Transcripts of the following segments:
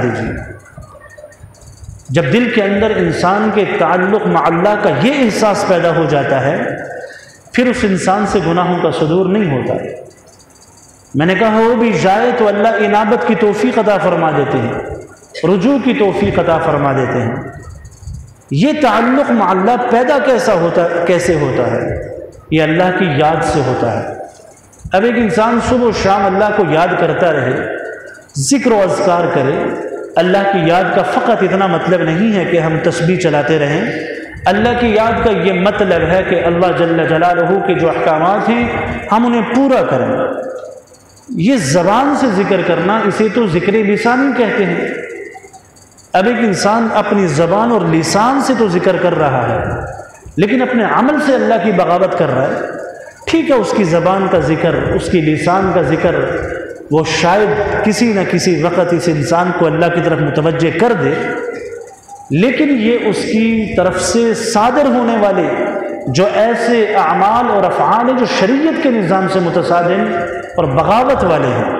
دیجیے۔ جب دل کے اندر انسان کے تعلق مع اللہ کا یہ احساس پیدا ہو جاتا ہے، پھر اس انسان سے گناہوں کا صدور نہیں ہوتا۔ میں نے کہا وہ بھی جائے تو اللہ انابت کی توفیق عطا فرما دیتے ہیں، رجوع کی توفیق عطا فرما دیتے ہیں۔ یہ تعلق مع اللہ پیدا کیسے ہوتا ہے؟ یہ اللہ کی یاد سے ہوتا ہے۔ اب ایک انسان صبح و شام اللہ کو یاد کرتا رہے، ذکر و اذکار کرے۔ اللہ کی یاد کا فقط اتنا مطلب نہیں ہے کہ ہم تسبیح چلاتے رہیں، اللہ کی یاد کا یہ مطلب ہے کہ اللہ جل جلالہ کے جو احکامات ہیں ہم انہیں پورا کریں۔ یہ زبان سے ذکر کرنا، اسے تو ذکر لسانی کہتے ہیں۔ اب ایک انسان اپنی زبان اور لسان سے تو ذکر کر رہا ہے، لیکن اپنے عمل سے اللہ کی بغاوت کر رہا ہے۔ ٹھیک ہے، اس کی زبان کا ذکر، اس کی لسان کا ذکر، وہ شاید کسی نہ کسی وقت اس انسان کو اللہ کی طرف متوجہ کر دے، لیکن یہ اس کی طرف سے صادر ہونے والے جو ایسے اعمال اور افعال ہیں جو شریعت کے نظام سے متصادم اور بغاوت والے ہیں،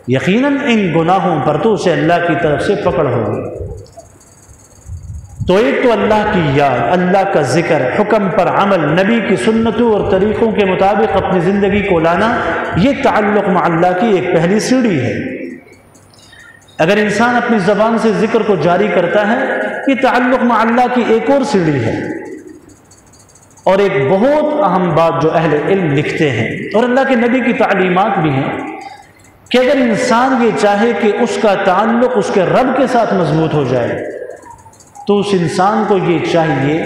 یقیناً ان گناہوں پر تو اسے اللہ کی طرف سے پکڑ ہوگی۔ تو ایک تو اللہ کی یاد، اللہ کا ذکر، حکم پر عمل، نبی کی سنتوں اور طریقوں کے مطابق اپنی زندگی کو لانا، یہ تعلق مع اللہ کی ایک پہلی سیڑھی ہے۔ اگر انسان اپنی زبان سے ذکر کو جاری کرتا ہے، یہ تعلق مع اللہ کی ایک اور سیڑھی ہے۔ اور ایک بہت اہم بات جو اہل علم لکھتے ہیں اور اللہ کے نبی کی تعلیمات بھی ہیں کہ اگر انسان یہ چاہے کہ اس کا تعلق اس کے رب کے ساتھ مضبوط ہو جائے، تو اس انسان کو یہ چاہیے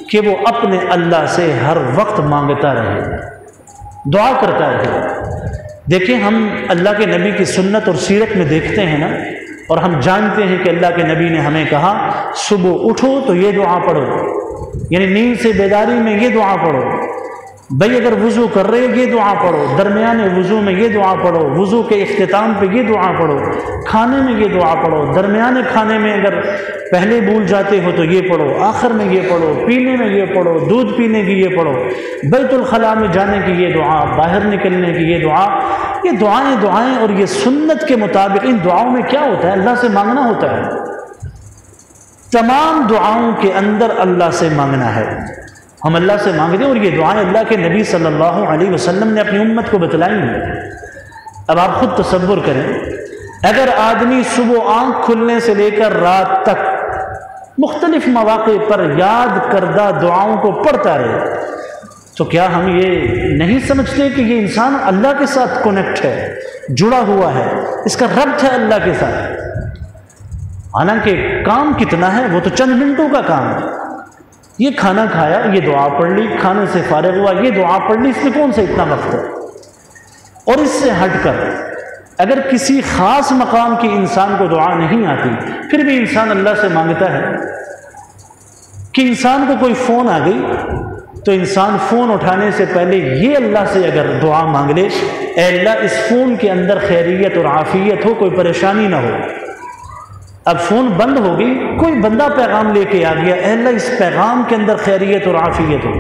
کہ وہ اپنے اللہ سے ہر وقت مانگتا رہے، دعا کرتا رہے۔ دیکھیں، ہم اللہ کے نبی کی سنت اور سیرت میں دیکھتے ہیں نا، اور ہم جانتے ہیں کہ اللہ کے نبی نے ہمیں کہا صبح اٹھو تو یہ دعا پڑھو، یعنی نیند سے بیداری میں یہ دعا پڑھو۔ بھئی اگر وضو کر رہے یہ دعا پڑھو، درمیان وضو میں یہ دعا پڑھو، وضو کے اختتام پہ یہ دعا پڑھو، کھانے میں یہ دعا پڑھو، درمیان کھانے میں اگر پہلے بھول جاتے ہو تو یہ پڑھو، آخر میں یہ پڑھو، پینے میں یہ پڑھو، دودھ پینے کی یہ پڑھو، بیت الخلاء میں جانے کی یہ دعا، باہر نکلنے کی یہ دعا۔ یہ دعائیں اور یہ سنت کے مطابق ان دعاؤں میں کیا ہوتا ہے؟ اللہ سے مانگنا ہوتا ہے۔ تمام دعاؤں کے اندر اللہ سے مانگنا ہے۔ ہم اللہ سے مانگتے ہیں، اور یہ دعائیں اللہ کے نبی صلی اللہ علیہ وسلم نے اپنی امت کو بتلائی ہیں۔ اب آپ خود تصور کریں، اگر آدمی صبح آنکھ کھلنے سے لے کر رات تک مختلف مواقع پر یاد کردہ دعاؤں کو پڑھتا رہے، تو کیا ہم یہ نہیں سمجھتے کہ یہ انسان اللہ کے ساتھ کنیکٹ ہے، جڑا ہوا ہے، اس کا ربط ہے اللہ کے ساتھ؟ حالانکہ کام کتنا ہے، وہ تو چند منٹوں کا کام ہے۔ یہ کھانا کھایا، یہ دعا پڑھ لی، کھانے سے فارغ ہوا، یہ دعا پڑھ لی، اس میں کون سا اتنا وقت ہے؟ اور اس سے ہٹ کر اگر کسی خاص مقام کی انسان کو دعا نہیں آتی، پھر بھی انسان اللہ سے مانگتا ہے کہ انسان کو کوئی فون آ گئی تو انسان فون اٹھانے سے پہلے یہ اللہ سے اگر دعا مانگ لے، اے اللہ اس فون کے اندر خیریت اور عافیت ہو، کوئی پریشانی نہ ہو۔ اب فون بند ہو گئی، کوئی بندہ پیغام لے کے آ گیا، اے اللہ اس پیغام کے اندر خیریت اور عافیت ہو۔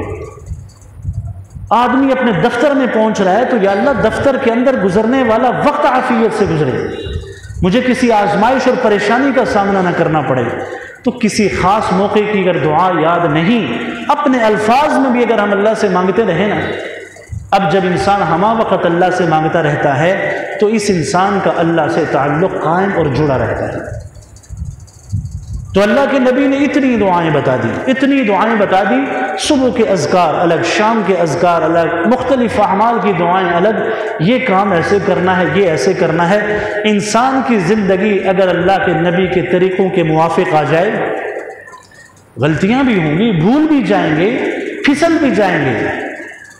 آدمی اپنے دفتر میں پہنچ رہا ہے تو یا اللہ دفتر کے اندر گزرنے والا وقت عافیت سے گزرے، مجھے کسی آزمائش اور پریشانی کا سامنا نہ کرنا پڑے۔ تو کسی خاص موقع کی اگر دعا یاد نہیں، اپنے الفاظ میں بھی اگر ہم اللہ سے مانگتے رہیں نا، اب جب انسان ہمہ وقت اللہ سے مانگتا رہتا ہے تو اس انسان کا اللہ سے تعلق قائم اور جڑا رہتا ہے۔ تو اللہ کے نبی نے اتنی دعائیں بتا دی، صبح کے اذکار الگ، شام کے اذکار الگ، مختلف اعمال کی دعائیں الگ، یہ کام ایسے کرنا ہے، یہ ایسے کرنا ہے۔ انسان کی زندگی اگر اللہ کے نبی کے طریقوں کے موافق آ جائے، غلطیاں بھی ہوں گی، بھول بھی جائیں گے، پھسل بھی جائیں گے،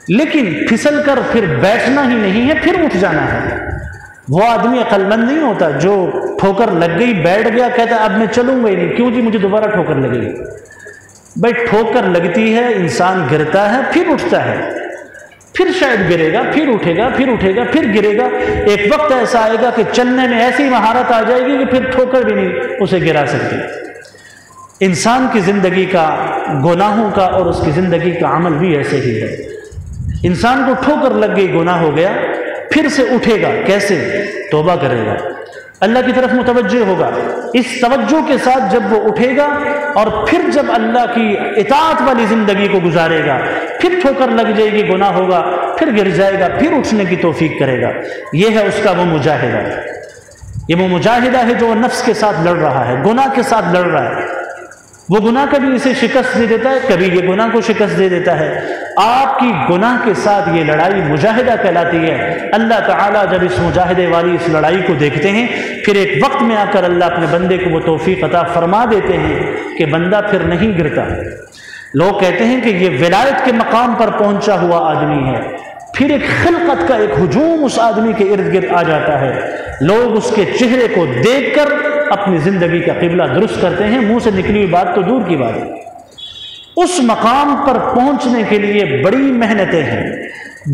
لیکن پھسل کر پھر بیٹھنا ہی نہیں ہے، پھر اٹھ جانا ہے۔ وہ آدمی عقل مند نہیں ہوتا جو ٹھوکر لگ گئی بیٹھ گیا کہتا ہے اب میں چلوں گا ہی نہیں، کیوں جی مجھے دوبارہ ٹھوکر لگے گی۔ بھائی ٹھوکر لگتی ہے، انسان گرتا ہے، پھر اٹھتا ہے، پھر شاید گرے گا، پھر اٹھے گا، پھر اٹھے گا، پھر گرے گا۔ ایک وقت ایسا آئے گا کہ چلنے میں ایسی مہارت آ جائے گی کہ پھر ٹھوکر بھی نہیں اسے گرا سکتی۔ انسان کی زندگی کا، گناہوں کا اور اس کی زندگی کا عمل بھی ایسے ہی ہے۔ انسان کو ٹھوکر لگ گئی، گناہ ہو گیا، پھر سے اٹھے گا کیسے؟ توبہ کرے گا، اللہ کی طرف متوجہ ہوگا۔ اس توجہ کے ساتھ جب وہ اٹھے گا اور پھر جب اللہ کی اطاعت والی زندگی کو گزارے گا، پھر ٹھوکر لگ جائے گی، گناہ ہوگا، پھر گر جائے گا، پھر اٹھنے کی توفیق کرے گا۔ یہ ہے اس کا وہ مجاہدہ، یہ وہ مجاہدہ ہے جو نفس کے ساتھ لڑ رہا ہے، گناہ کے ساتھ لڑ رہا ہے۔ وہ گناہ کبھی اسے شکست دے دیتا ہے، کبھی یہ گناہ کو شکست دے دیتا ہے۔ آپ کی گناہ کے ساتھ یہ لڑائی مجاہدہ کہلاتی ہے۔ اللہ تعالیٰ جب اس مجاہدے والی اس لڑائی کو دیکھتے ہیں، پھر ایک وقت میں آ کر اللہ اپنے بندے کو وہ توفیق عطا فرما دیتے ہیں کہ بندہ پھر نہیں گرتا۔ لوگ کہتے ہیں کہ یہ ولایت کے مقام پر پہنچا ہوا آدمی ہے، پھر ایک خلقت کا ایک ہجوم اس آدمی کے ارد گرد آ جاتا ہے، لوگ اس کے چہرے کو دیکھ کر اپنی زندگی کا قبلہ درست کرتے ہیں، منہ سے نکلی ہوئی بات تو دور کی بات ہے۔ اس مقام پر پہنچنے کے لیے بڑی محنتیں ہیں،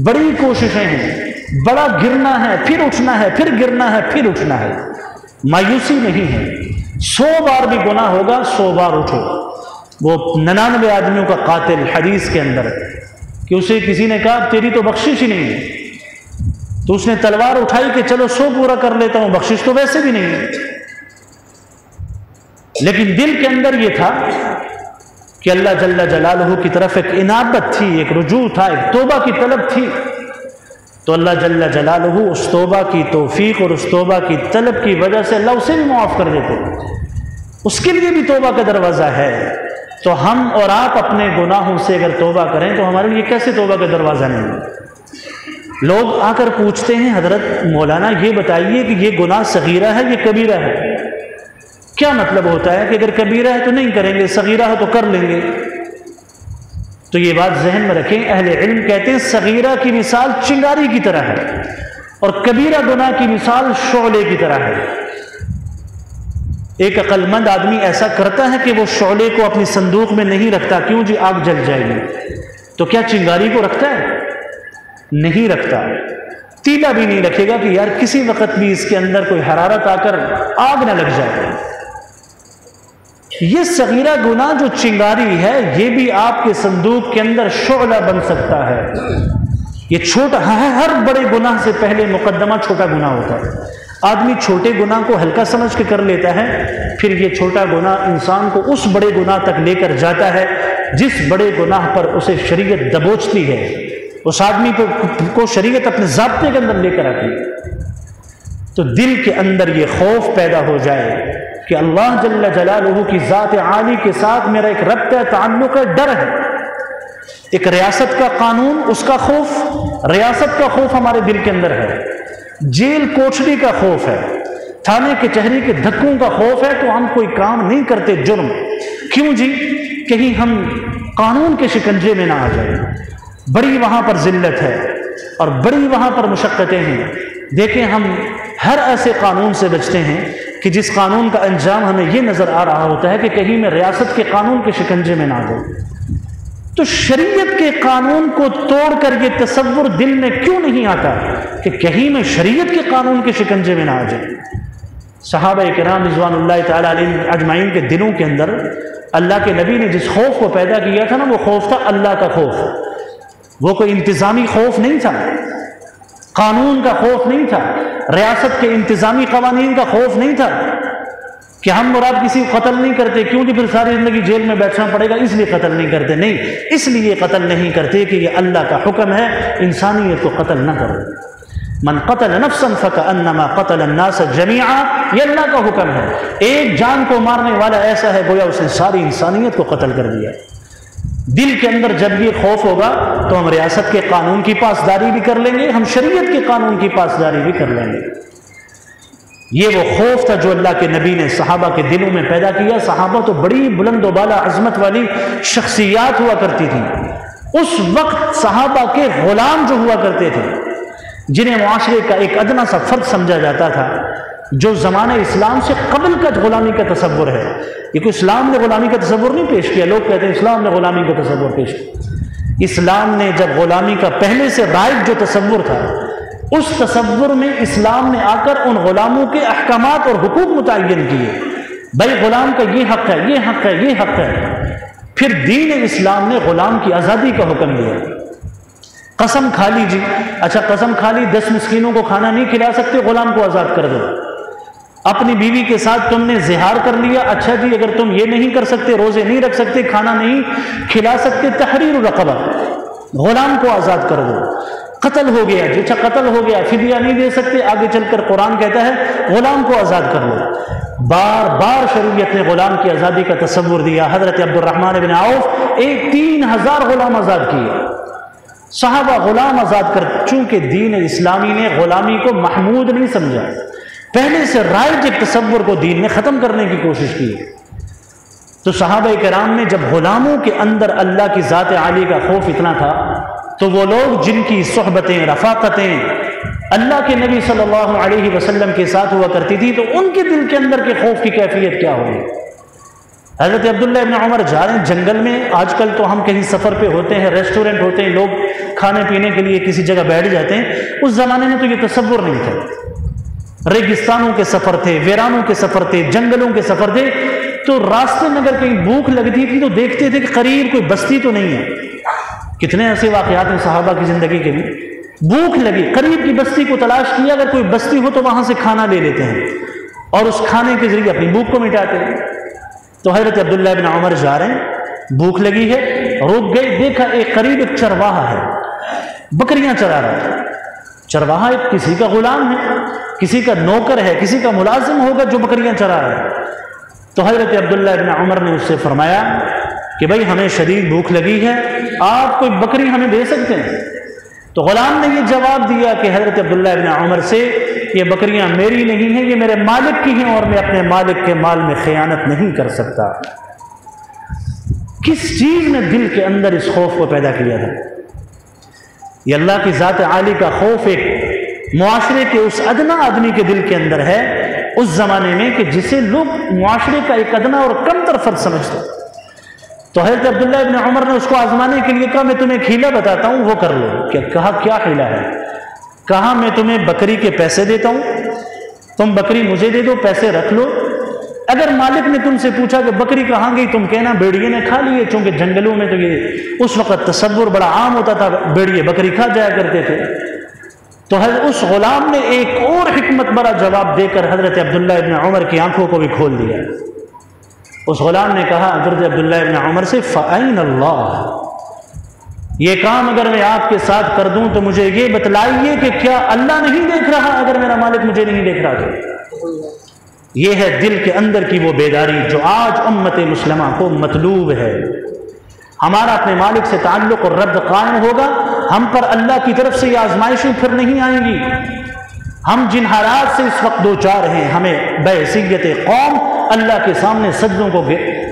بڑی کوششیں ہیں، بڑا گرنا ہے، پھر اٹھنا ہے، پھر گرنا ہے، پھر اٹھنا ہے۔ مایوسی نہیں ہے، 100 بار بھی گناہ ہوگا 100 بار اٹھو۔ وہ 99 آدمیوں کا قاتل حدیث کے اندر کہ اسے کسی نے کہا تیری تو بخشش ہی نہیں ہے، تو اس نے تلوار اٹھائی کہ چلو 100 پورا کر لیتا ہوں، بخشش تو ویسے بھی نہیں ہے۔ لیکن دل کے اندر یہ تھا کہ اللہ جل جلالہ کی طرف ایک انابت تھی، ایک رجوع تھا، ایک توبہ کی طلب تھی، تو اللہ جل جلالہ اس توبہ کی توفیق اور اس توبہ کی طلب کی وجہ سے اللہ اسے بھی معاف کر دیتے، اس کے لیے بھی توبہ کا دروازہ ہے۔ تو ہم اور آپ اپنے گناہوں سے اگر توبہ کریں تو ہمارے لیے کیسے توبہ کا دروازہ نہیں ہے؟ لوگ آ کر پوچھتے ہیں حضرت مولانا یہ بتائیے کہ یہ گناہ صغیرہ ہے یہ کبیرہ ہے؟ کیا مطلب ہوتا ہے کہ اگر کبیرہ ہے تو نہیں کریں گے، صغیرہ ہے تو کر لیں گے؟ تو یہ بات ذہن میں رکھیں، اہل علم کہتے ہیں صغیرہ کی مثال چنگاری کی طرح ہے اور کبیرہ گناہ کی مثال شعلے کی طرح ہے۔ ایک عقل مند آدمی ایسا کرتا ہے کہ وہ شعلے کو اپنی صندوق میں نہیں رکھتا، کیوں جی آگ جل جائے گی، تو کیا چنگاری کو رکھتا ہے؟ نہیں رکھتا۔ تیلا بھی نہیں رکھے گا کہ یار کسی وقت بھی اس کے اندر کوئی حرارت آ کر آگ نہ لگ جائے۔ یہ صغیرہ گناہ جو چنگاری ہے یہ بھی آپ کے صندوق کے اندر شعلہ بن سکتا ہے۔ یہ چھوٹا ہے، ہر بڑے گناہ سے پہلے مقدمہ چھوٹا گناہ ہوتا ہے۔ آدمی چھوٹے گناہ کو ہلکا سمجھ کے کر لیتا ہے، پھر یہ چھوٹا گناہ انسان کو اس بڑے گناہ تک لے کر جاتا ہے جس بڑے گناہ پر اسے شریعت دبوچتی ہے، اس آدمی کو شریعت اپنے ضابطے کے اندر لے کر آتی ہے۔ تو دل کے اندر یہ خوف پیدا ہو جائے کہ اللہ جل جلالہ کی ذات عالی کے ساتھ میرا ایک ربط ہے، تعلق ہے، ڈر ہے۔ ایک ریاست کا قانون، اس کا خوف، ریاست کا خوف ہمارے دل کے اندر ہے، جیل کوٹڑی کا خوف ہے، تھانے کچہری کے دھکوں کا خوف ہے، تو ہم کوئی کام نہیں کرتے جرم، کیوں جی؟ کہیں ہم قانون کے شکنجے میں نہ آ جائیں۔ بڑی وہاں پر ذلت ہے اور بڑی وہاں پر مشقتیں ہیں۔ دیکھیں ہم ہر ایسے قانون سے بچتے ہیں کہ جس قانون کا انجام ہمیں یہ نظر آ رہا ہوتا ہے کہ کہیں میں ریاست کے قانون کے شکنجے میں نہ آ جاؤں۔ تو شریعت کے قانون کو توڑ کر یہ تصور دل میں کیوں نہیں آتا کہ کہیں میں شریعت کے قانون کے شکنجے میں نہ آ جائیں؟ صحابہ کرام رضوان اللہ تعالیٰ علیہ اجمعین کے دلوں کے اندر اللہ کے نبی نے جس خوف کو پیدا کیا تھا نا، وہ خوف تھا اللہ کا خوف۔ وہ کوئی انتظامی خوف نہیں تھا، قانون کا خوف نہیں تھا، ریاست کے انتظامی قوانین کا خوف نہیں تھا کہ ہم مراد کسی کو قتل نہیں کرتے، کیونکہ پھر ساری زندگی جیل میں بیٹھنا پڑے گا اس لیے قتل نہیں کرتے۔ نہیں، اس لیے قتل نہیں کرتے کہ یہ اللہ کا حکم ہے، انسانیت کو قتل نہ کرو۔ من قتل نفسا فکأنما قتل الناس جميعا، یہ اللہ کا حکم ہے۔ ایک جان کو مارنے والا ایسا ہے گویا اس نے ساری انسانیت کو قتل کر دیا۔ دل کے اندر جب یہ خوف ہوگا تو ہم ریاست کے قانون کی پاسداری بھی کر لیں گے، ہم شریعت کے قانون کی پاسداری بھی کر لیں گے۔ یہ وہ خوف تھا جو اللہ کے نبی نے صحابہ کے دلوں میں پیدا کیا۔ صحابہ تو بڑی بلند و بالا عظمت والی شخصیات ہوا کرتی تھی۔ اس وقت صحابہ کے غلام جو ہوا کرتے تھے، جنہیں معاشرے کا ایک ادنا سا فرد سمجھا جاتا تھا، جو زمانہ اسلام سے قبل کا غلامی کا تصور ہے۔ یہ کوئی اسلام نے غلامی کا تصور نہیں پیش کیا، لوگ کہتے ہیں اسلام نے غلامی کا تصور پیش کیا۔ اسلام نے جب غلامی کا پہلے سے رائج جو تصور تھا، اس تصور میں اسلام نے آ کر ان غلاموں کے احکامات اور حقوق متعین کیے، بھائی غلام کا یہ حق ہے، یہ حق ہے، یہ حق ہے۔ پھر دین اسلام نے غلام کی آزادی کا حکم دیا۔ قسم کھا لی جی، اچھا قسم کھا لی، 10 مسکینوں کو کھانا نہیں کھلا سکتے، غلام کو آزاد کر دو۔ اپنی بیوی کے ساتھ تم نے زہار کر لیا، اچھا جی اگر تم یہ نہیں کر سکتے، روزے نہیں رکھ سکتے، کھانا نہیں کھلا سکتے، تحریر رقبہ، غلام کو آزاد کر دو۔ قتل ہو گیا جی، اچھا قتل ہو گیا، فدیہ نہیں دے سکتے، آگے چل کر قرآن کہتا ہے غلام کو آزاد کر لو۔ بار بار شریعت نے غلام کی آزادی کا تصور دیا۔ حضرت عبد الرحمن بن عوف 3000 غلام آزاد کیے، صحابہ غلام آزاد کر، چونکہ دین اسلامی نے غلامی کو محمود نہیں سمجھا، پہلے سے رائج ایک تصور کو دین نے ختم کرنے کی کوشش کی، تو صحابہ کرام نے جب غلاموں کے اندر اللہ کی ذات عالی کا خوف اتنا تھا، تو وہ لوگ جن کی صحبتیں، رفاقتیں اللہ کے نبی صلی اللہ علیہ وسلم کے ساتھ ہوا کرتی تھی، تو ان کے دل کے اندر کے خوف کی کیفیت کیا ہوگی۔ حضرت عبداللہ ابن عمر جا رہے ہیں جنگل میں، آج کل تو ہم کہیں سفر پہ ہوتے ہیں، ریسٹورنٹ ہوتے ہیں، لوگ کھانے پینے کے لیے کسی جگہ بیٹھ جاتے ہیں، اس زمانے میں تو یہ تصور نہیں تھا، ریگستانوں کے سفر تھے، ویرانوں کے سفر تھے، جنگلوں کے سفر تھے، تو راستے میں اگر کہیں بھوک لگتی تھی تو دیکھتے تھے کہ قریب کوئی بستی تو نہیں ہے۔ کتنے ایسے واقعات ہیں صحابہ کی زندگی کے بھی، بھوک لگی، قریب کی بستی کو تلاش کیا، اگر کوئی بستی ہو تو وہاں سے کھانا لے لیتے ہیں اور اس کھانے کے ذریعے اپنی بھوک کو مٹاتے ہیں۔ تو حضرت عبداللہ بن عمر جا رہے ہیں، بھوک لگی ہے، رک گئے، دیکھا ایک قریب ایک چرواہا ہے، بکریاں چرا رہا ہے۔ چرواہا ایک کسی کا غلام ہے، کسی کا نوکر ہے، کسی کا ملازم ہوگا جو بکریاں چرا رہا ہے۔ تو حضرت عبداللہ بن عمر نے اس سے فرمایا کہ بھائی ہمیں شدید بھوک لگی ہے، آپ کوئی بکری ہمیں دے سکتے ہیں؟ تو غلام نے یہ جواب دیا کہ حضرت عبداللہ بن عمر سے، یہ بکریاں میری نہیں ہیں، یہ میرے مالک کی ہیں، اور میں اپنے مالک کے مال میں خیانت نہیں کر سکتا۔ کس چیز نے دل کے اندر اس خوف کو پیدا کیا تھا؟ یہ اللہ کی ذات عالی کا خوف ایک معاشرے کے اس ادنا آدمی کے دل کے اندر ہے اس زمانے میں کہ جسے لوگ معاشرے کا ایک ادنا اور کمتر فرد سمجھتے۔ تو حضرت عبداللہ ابن عمر نے اس کو آزمانے کے لیے کہا میں تمہیں ایک حیلہ بتاتا ہوں، وہ کر لو۔ کہا کیا حیلہ ہے؟ کہا میں تمہیں بکری کے پیسے دیتا ہوں، تم بکری مجھے دے دو، پیسے رکھ لو، اگر مالک نے تم سے پوچھا کہ بکری کہاں گئی، تم کہنا بیڑیے نے کھا لیے، چونکہ جنگلوں میں تو یہ اس وقت تصور بڑا عام ہوتا تھا، بیڑیے بکری کھا جایا کرتے تھے۔ تو اس غلام نے ایک اور حکمت بڑا جواب دے کر حضرت عبداللہ ابن عمر کی آنکھوں کو بھی کھول دیا۔ اس غلام نے کہا حضرت عبداللہ ابن عمر سے فَأَيْنَ اللَّهُ، یہ کام اگر میں آپ کے ساتھ کر دوں تو مجھے یہ بتلائیے کہ کیا اللہ نہیں دیکھ رہا؟ اگر میرا مالک مجھے نہیں دیکھ رہا تو یہ ہے دل کے اندر کی وہ بیداری جو آج امت مسلمہ کو مطلوب ہے۔ ہمارا اپنے مالک سے تعلق اور ربط قائم ہوگا، ہم پر اللہ کی طرف سے یہ آزمائشیں پھر نہیں آئیں گی۔ ہم جن حالات سے اس وقت دوچار ہیں، ہمیں بحیثیت قوم اللہ کے سامنے سجدوں کو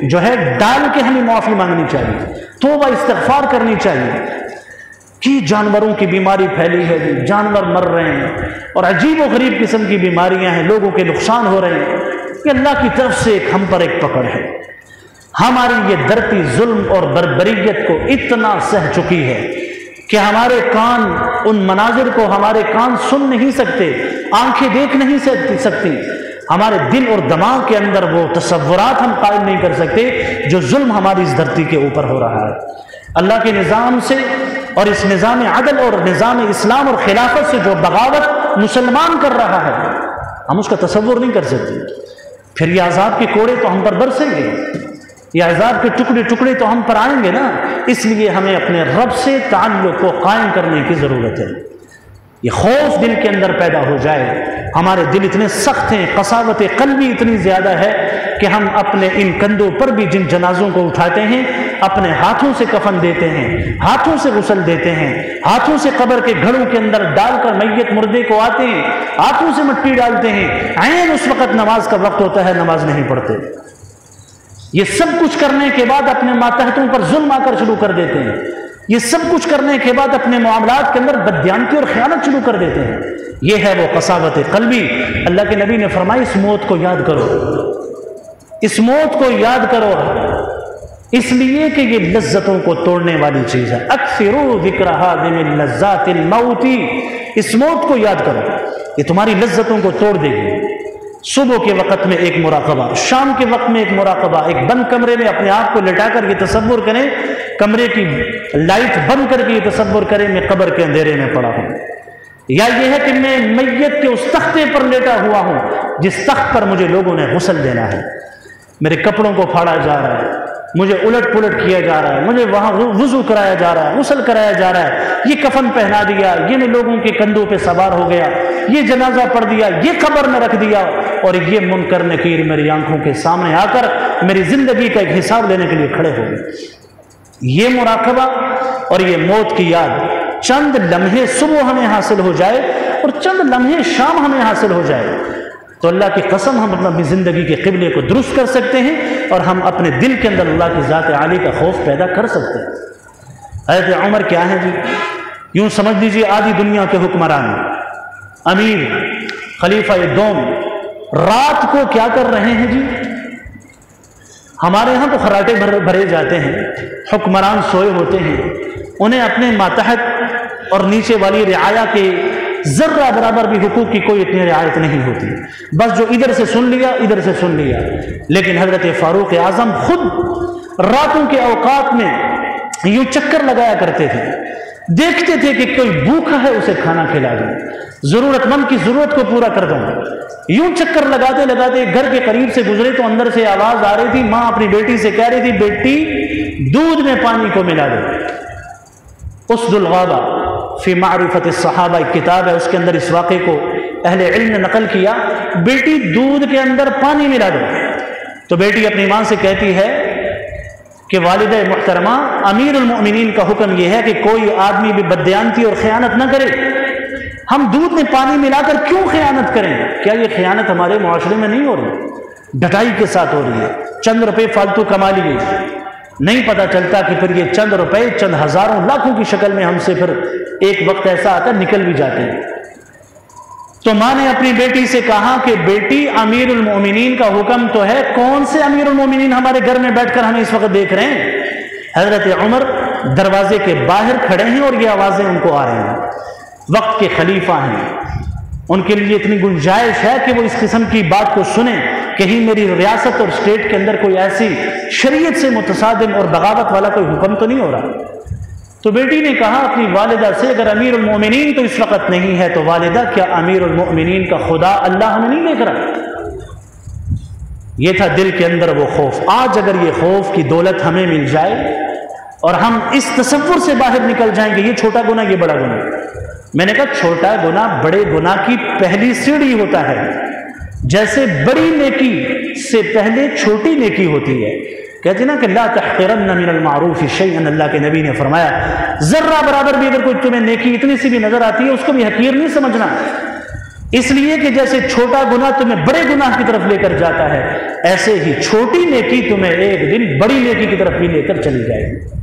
جو ہے ڈال کے ہمیں معافی مانگنی چاہیے، توبہ استغفار کرنی چاہیے کہ جانوروں کی بیماری پھیلی ہے، جانور مر رہے ہیں اور عجیب و غریب قسم کی بیماریاں ہیں، لوگوں کے نقصان ہو رہے ہیں، کہ اللہ کی طرف سے ہم پر ایک پکڑ ہے۔ ہماری یہ دھرتی ظلم اور بربریت کو اتنا سہ چکی ہے کہ ہمارے کان ان مناظر کو، ہمارے کان سن نہیں سکتے، آنکھیں دیکھ نہیں سکتی، ہمارے دل اور دماغ کے اندر وہ تصورات ہم قائم نہیں کر سکتے جو ظلم ہماری اس دھرتی کے اوپر ہو رہا ہے۔ اللہ کے نظام سے اور اس نظام عدل اور نظام اسلام اور خلافت سے جو بغاوت مسلمان کر رہا ہے، ہم اس کا تصور نہیں کر سکتے۔ پھر یہ عذاب کے کوڑے تو ہم پر برسیں گے، یہ عذاب کے ٹکڑے ٹکڑے تو ہم پر آئیں گے نا۔ اس لیے ہمیں اپنے رب سے تعلق کو قائم کرنے کی ضرورت ہے۔ یہ خوف دل کے اندر پیدا ہو جائے۔ ہمارے دل اتنے سخت ہیں، قساوت قلبی اتنی زیادہ ہے کہ ہم اپنے ان کندھوں پر بھی جن جنازوں کو اٹھاتے ہیں، اپنے ہاتھوں سے کفن دیتے ہیں، ہاتھوں سے غسل دیتے ہیں، ہاتھوں سے قبر کے گھڑوں کے اندر ڈال کر میت مردے کو آتے ہیں، ہاتھوں سے مٹی ڈالتے ہیں، عین اس وقت نماز کا وقت ہوتا ہے نماز نہیں پڑھتے۔ یہ سب کچھ کرنے کے بعد اپنے ماتحتوں پر ظلم آ کر شروع کر دیتے ہیں، یہ سب کچھ کرنے کے بعد اپنے معاملات کے اندر بددیانتی اور خیانت شروع کر دیتے ہیں۔ یہ ہے وہ قساوت قلبی۔ اللہ کے نبی نے فرمایا اس موت کو یاد کرو، اس موت کو یاد کرو، اس لیے کہ یہ لذتوں کو توڑنے والی چیز ہے۔ اکثروا ذکر حادم اللذات الموت، اس موت کو یاد کرو، یہ تمہاری لذتوں کو توڑ دے گی۔ صبح کے وقت میں ایک مراقبہ، شام کے وقت میں ایک مراقبہ، ایک بند کمرے میں اپنے آپ کو لٹا کر یہ تصور کریں، کمرے کی لائٹ بند کر کے یہ تصور کریں میں قبر کے اندھیرے میں پڑا ہوں۔ یا یہ ہے کہ میں میت کے اس تختے پر لیٹا ہوا ہوں جس تخت پر مجھے لوگوں نے غسل دینا ہے، میرے کپڑوں کو پھاڑا جا رہا ہے، مجھے الٹ پلٹ کیا جا رہا ہے، مجھے وہاں وضو کرایا جا رہا ہے، غسل کرایا جا رہا ہے، یہ کفن پہنا دیا، یہ میں لوگوں کے کندھوں پہ سوار ہو گیا، یہ جنازہ پڑھ دیا، یہ قبر میں رکھ دیا، اور یہ منکر نکیر میری آنکھوں کے سامنے آ کر میری زندگی کا ایک حساب لینے کے لیے کھڑے ہو گئے۔ یہ مراقبہ اور یہ موت کی یاد چند لمحے صبح ہمیں حاصل ہو جائے اور چند لمحے شام ہمیں حاصل ہو جائے تو اللہ کی قسم ہم اپنی زندگی کے قبلے کو درست کر سکتے ہیں اور ہم اپنے دل کے اندر اللہ کی ذات عالی کا خوف پیدا کر سکتے ہیں۔ حضرت عمر کیا ہے جی؟ یوں سمجھ لیجیے آدھی دنیا کے حکمران، امیر، خلیفہ دوم، رات کو کیا کر رہے ہیں جی؟ ہمارے ہاں تو خراٹے بھرے جاتے ہیں، حکمران سوئے ہوتے ہیں، انہیں اپنے ماتحت اور نیچے والی رعایا کے ذرہ برابر بھی حقوق کی کوئی اتنی رعایت نہیں ہوتی، بس جو ادھر سے سن لیا ادھر سے سن لیا۔ لیکن حضرت فاروق اعظم خود راتوں کے اوقات میں یوں چکر لگایا کرتے تھے، دیکھتے تھے کہ کوئی بھوکا ہے اسے کھانا کھلا دوں، ضرورت مند کی ضرورت کو پورا کر دوں۔ یوں چکر لگاتے لگاتے گھر کے قریب سے گزرے تو اندر سے آواز آ رہی تھی، ماں اپنی بیٹی سے کہہ رہی تھی بیٹی دودھ میں پانی کو ملا دو۔ اسد الغابہ فی معرفت الصحابہ ایک کتاب ہے، اس کے اندر اس واقعے کو اہل علم نے نقل کیا، بیٹی دودھ کے اندر پانی ملا دو۔ تو بیٹی اپنی ماں سے کہتی ہے کہ والدہ محترمہ امیر المؤمنین کا حکم یہ ہے کہ کوئی آدمی بھی بددیانتی اور خیانت نہ کرے، ہم دودھ میں پانی ملا کر کیوں خیانت کریں؟ کیا یہ خیانت ہمارے معاشرے میں نہیں ہو رہی؟ ڈٹائی کے ساتھ ہو رہی ہے، چند روپے فالتو کما لیے، نہیں پتہ چلتا کہ پھر یہ چند روپے چند ہزاروں لاکھوں کی شکل میں ہم سے پھر ایک وقت ایسا آتا نکل بھی جاتے ہیں۔ تو ماں نے اپنی بیٹی سے کہا کہ بیٹی امیر المؤمنین کا حکم تو ہے، کون سے امیر المؤمنین ہمارے گھر میں بیٹھ کر ہمیں اس وقت دیکھ رہے ہیں؟ حضرت عمر دروازے کے باہر کھڑے ہیں اور یہ آوازیں ان کو آ رہی ہیں، وقت کے خلیفہ ہیں، ان کے لیے اتنی گنجائش ہے کہ وہ اس قسم کی بات کو سنیں، کہیں میری ریاست اور اسٹیٹ کے اندر کوئی ایسی شریعت سے متصادم اور بغاوت والا کوئی حکم تو نہیں ہو رہا۔ تو بیٹی نے کہا اپنی والدہ سے اگر امیر المؤمنین تو اس وقت نہیں ہے تو والدہ کیا امیر المؤمنین کا خدا اللہ ہمیں نہیں دیکھ رہا؟ یہ تھا دل کے اندر وہ خوف۔ آج اگر یہ خوف کی دولت ہمیں مل جائے اور ہم اس تصور سے باہر نکل جائیں کہ یہ چھوٹا گناہ یہ بڑا گناہ، میں نے کہا چھوٹا گناہ بڑے گناہ کی پہلی سیڑھی ہوتا ہے، جیسے بڑی نیکی سے پہلے چھوٹی نیکی ہوتی ہے۔ کہتے نا کہ لا تحقرن من المعروف شیئا، اللہ کے نبی نے فرمایا ذرہ برابر بھی اگر کوئی تمہیں نیکی اتنی سی بھی نظر آتی ہے اس کو بھی حقیر نہیں سمجھنا، اس لیے کہ جیسے چھوٹا گناہ تمہیں بڑے گناہ کی طرف لے کر جاتا ہے، ایسے ہی چھوٹی نیکی تمہیں ایک دن بڑی نیکی کی طرف بھی لے کر چلی جائے گی۔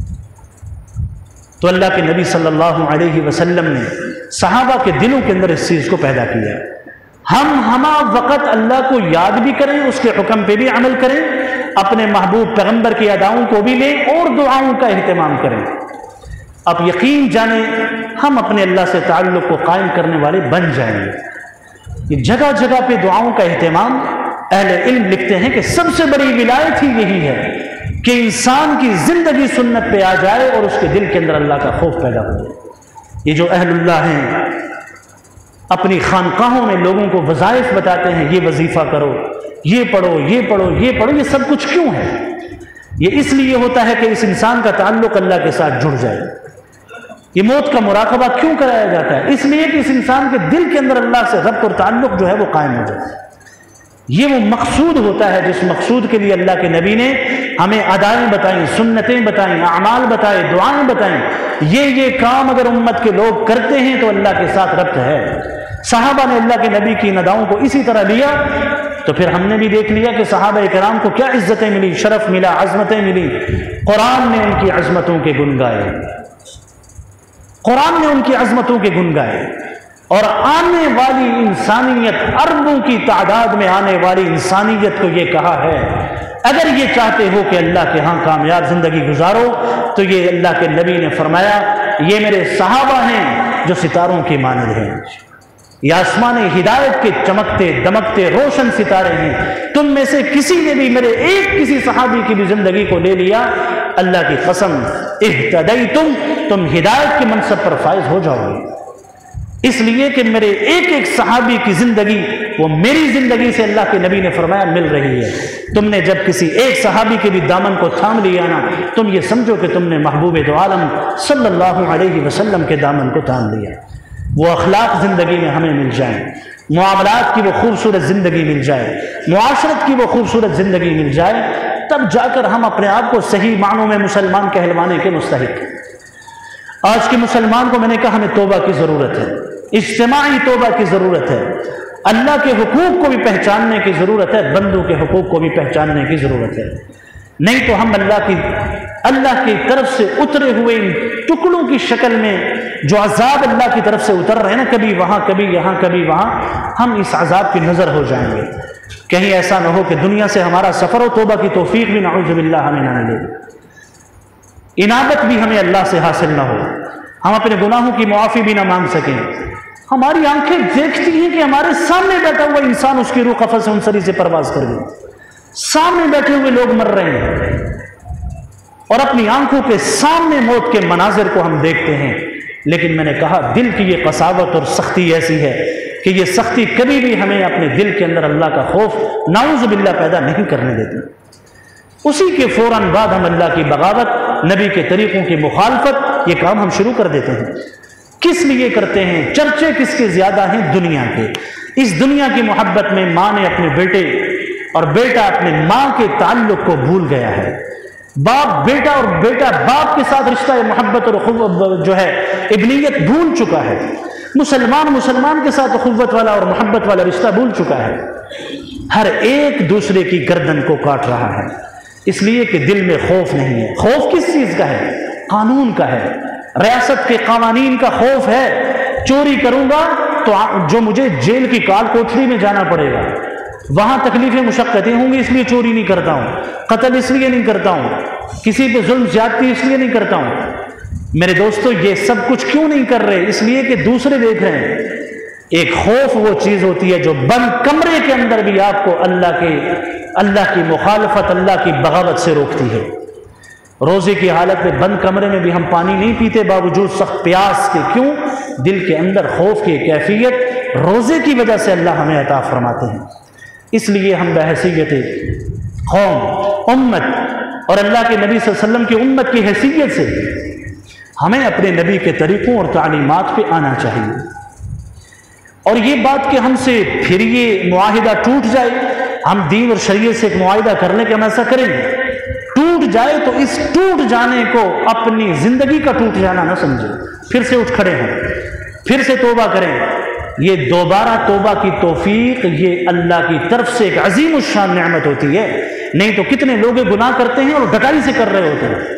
تو اللہ کے نبی صلی اللہ علیہ وسلم نے صحابہ کے دلوں کے اندر اس چیز کو پیدا کیا۔ ہم وقت اللہ کو یاد بھی کریں، اس کے حکم پہ بھی عمل کریں، اپنے محبوب پیغمبر کی اداؤں کو بھی لیں اور دعاؤں کا اہتمام کریں۔ اب یقین جانیں ہم اپنے اللہ سے تعلق کو قائم کرنے والے بن جائیں گے۔ یہ جگہ جگہ پہ دعاؤں کا اہتمام، اہل علم لکھتے ہیں کہ سب سے بڑی ولایت ہی یہی ہے کہ انسان کی زندگی سنت پہ آ جائے اور اس کے دل کے اندر اللہ کا خوف پیدا ہو جائے۔ یہ جو اہل اللہ ہیں اپنی خانقاہوں میں لوگوں کو وظائف بتاتے ہیں، یہ وظیفہ کرو، یہ پڑھو، یہ پڑھو، یہ پڑھو، یہ سب کچھ کیوں ہے؟ یہ اس لیے ہوتا ہے کہ اس انسان کا تعلق اللہ کے ساتھ جڑ جائے۔ یہ موت کا مراقبہ کیوں کرایا جاتا ہے؟ اس لیے کہ اس انسان کے دل کے اندر اللہ سے ربط اور تعلق جو ہے وہ قائم ہو جائے۔ یہ وہ مقصود ہوتا ہے جس مقصود کے لیے اللہ کے نبی نے ہمیں ادائیں بتائیں، سنتیں بتائیں، اعمال بتائیں، دعائیں بتائیں۔ یہ کام اگر امت کے لوگ کرتے ہیں تو اللہ کے ساتھ ربط ہے۔ صحابہ نے اللہ کے نبی کی نداؤں کو اسی طرح لیا تو پھر ہم نے بھی دیکھ لیا کہ صحابہ کرام کو کیا عزتیں ملی، شرف ملا، عظمتیں ملی۔ قرآن نے ان کی عظمتوں کے گن گائے، قرآن نے ان کی عظمتوں کے گن گائے، اور آنے والی انسانیت، اربوں کی تعداد میں آنے والی انسانیت کو یہ کہا ہے اگر یہ چاہتے ہو کہ اللہ کے ہاں کامیاب زندگی گزارو تو یہ اللہ کے نبی نے فرمایا یہ میرے صحابہ ہیں جو ستاروں کی مانند ہیں، یہ آسمان ہدایت کے چمکتے دمکتے روشن ستارے ہیں۔ تم میں سے کسی نے بھی میرے ایک کسی صحابی کی بھی زندگی کو لے لیا، اللہ کی قسم اہتدیتم، تم ہدایت کے منصب پر فائز ہو جاؤ گے۔ اس لیے کہ میرے ایک ایک صحابی کی زندگی وہ میری زندگی سے اللہ کے نبی نے فرمایا مل رہی ہے۔ تم نے جب کسی ایک صحابی کے بھی دامن کو تھام لیا نا، تم یہ سمجھو کہ تم نے محبوب دو عالم صلی اللہ علیہ وسلم کے دامن کو تھام لیا۔ وہ اخلاق زندگی میں ہمیں مل جائیں، معاملات کی وہ خوبصورت زندگی مل جائے، معاشرت کی وہ خوبصورت زندگی مل جائے، تب جا کر ہم اپنے آپ کو صحیح معنوں میں مسلمان کہلوانے کے مستحق ہیں۔ آج کے مسلمان کو میں نے کہا ہمیں توبہ کی ضرورت ہے، اجتماعی توبہ کی ضرورت ہے، اللہ کے حقوق کو بھی پہچاننے کی ضرورت ہے، بندوں کے حقوق کو بھی پہچاننے کی ضرورت ہے۔ نہیں تو ہم اللہ کی طرف سے اترے ہوئے ان ٹکڑوں کی شکل میں جو عذاب اللہ کی طرف سے اتر رہے ہیں نا، کبھی وہاں کبھی یہاں کبھی وہاں، ہم اس عذاب کی نظر ہو جائیں گے۔ کہیں ایسا نہ ہو کہ دنیا سے ہمارا سفر و توبہ کی توفیق بھی نعوذ باللہ ہمیں نہ ملے، انابت بھی ہمیں اللہ سے حاصل نہ ہو، ہم اپنے گناہوں کی معافی بھی نہ مانگ سکیں۔ ہماری آنکھیں دیکھتی ہیں کہ ہمارے سامنے بیٹھا ہوا انسان اس کی روح قفس انصری سے پرواز کر گئی، سامنے بیٹھے ہوئے لوگ مر رہے ہیں، اور اپنی آنکھوں کے سامنے موت کے مناظر کو ہم دیکھتے ہیں۔ لیکن میں نے کہا دل کی یہ قساوت اور سختی ایسی ہے کہ یہ سختی کبھی بھی ہمیں اپنے دل کے اندر اللہ کا خوف نعوذ باللہ پیدا نہیں کرنے دیتی۔ اسی کے فوراً بعد ہم اللہ کی بغاوت، نبی کے طریقوں کی مخالفت، یہ کام ہم شروع کر دیتے ہیں۔ کس لیے کرتے ہیں؟ چرچے کس کے زیادہ ہیں؟ دنیا کے۔ اس دنیا کی محبت میں ماں نے اپنے بیٹے اور بیٹا اپنے ماں کے تعلق کو بھول گیا ہے، باپ بیٹا اور بیٹا باپ کے ساتھ رشتہ محبت اور جو ہے ابنیت بھول چکا ہے، مسلمان کے ساتھ اخوت والا اور محبت والا رشتہ بھول چکا ہے، ہر ایک دوسرے کی گردن کو کاٹ رہا ہے، اس لیے کہ دل میں خوف نہیں ہے۔ خوف کس چیز کا ہے؟ قانون کا ہے، ریاست کے قوانین کا خوف ہے۔ چوری کروں گا تو جو مجھے جیل کی کال کوٹری میں جانا پڑے گا، وہاں تکلیفیں مشقتیں ہوں گی، اس لیے چوری نہیں کرتا ہوں، قتل اس لیے نہیں کرتا ہوں، کسی پہ ظلم زیادتی اس لیے نہیں کرتا ہوں۔ میرے دوستو یہ سب کچھ کیوں نہیں کر رہے؟ اس لیے کہ دوسرے دیکھ رہے ہیں۔ ایک خوف وہ چیز ہوتی ہے جو بند کمرے کے اندر بھی آپ کو اللہ کی مخالفت، اللہ کی بغاوت سے روکتی ہے۔ روزے کی حالت میں بند کمرے میں بھی ہم پانی نہیں پیتے باوجود سخت پیاس کے، کیوں؟ دل کے اندر خوف کی کیفیت روزے کی وجہ سے اللہ ہمیں عطا فرماتے ہیں۔ اس لیے ہم بحیثیت قوم، امت اور اللہ کے نبی صلی اللہ علیہ وسلم کی امت کی حیثیت سے ہمیں اپنے نبی کے طریقوں اور تعلیمات پہ آنا چاہیے۔ اور یہ بات کہ ہم سے پھر یہ معاہدہ ٹوٹ جائے، ہم دین اور شریعت سے ایک معاہدہ کرنے کے ہم ایسا کریں گے، ٹوٹ جائے تو اس ٹوٹ جانے کو اپنی زندگی کا ٹوٹ جانا نہ سمجھیں، پھر سے اٹھ کھڑے ہیں، پھر سے توبہ کریں۔ یہ دوبارہ توبہ کی توفیق یہ اللہ کی طرف سے ایک عظیم الشان نعمت ہوتی ہے۔ نہیں تو کتنے لوگ گناہ کرتے ہیں اور ڈٹائی سے کر رہے ہوتے ہیں،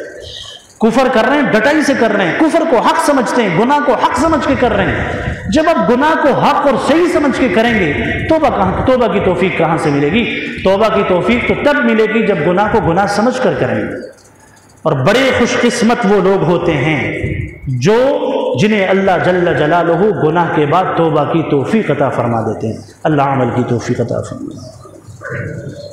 کفر کر رہے ہیں، ڈٹائی سے کر رہے ہیں، کفر کو حق سمجھتے ہیں، گناہ کو حق سمجھ کے کر رہے ہیں۔ جب آپ گناہ کو حق اور صحیح سمجھ کے کریں گے، توبہ کی توفیق کہاں سے ملے گی؟ توبہ کی توفیق تو تب ملے گی جب گناہ کو گناہ سمجھ کر کریں گے۔ اور بڑے خوش قسمت وہ لوگ ہوتے ہیں جنہیں اللہ جل جلالہ گناہ کے بعد توبہ کی توفیق عطا فرما دیتے ہیں۔ اللہ عمل کی توفیق عطا فرمائے۔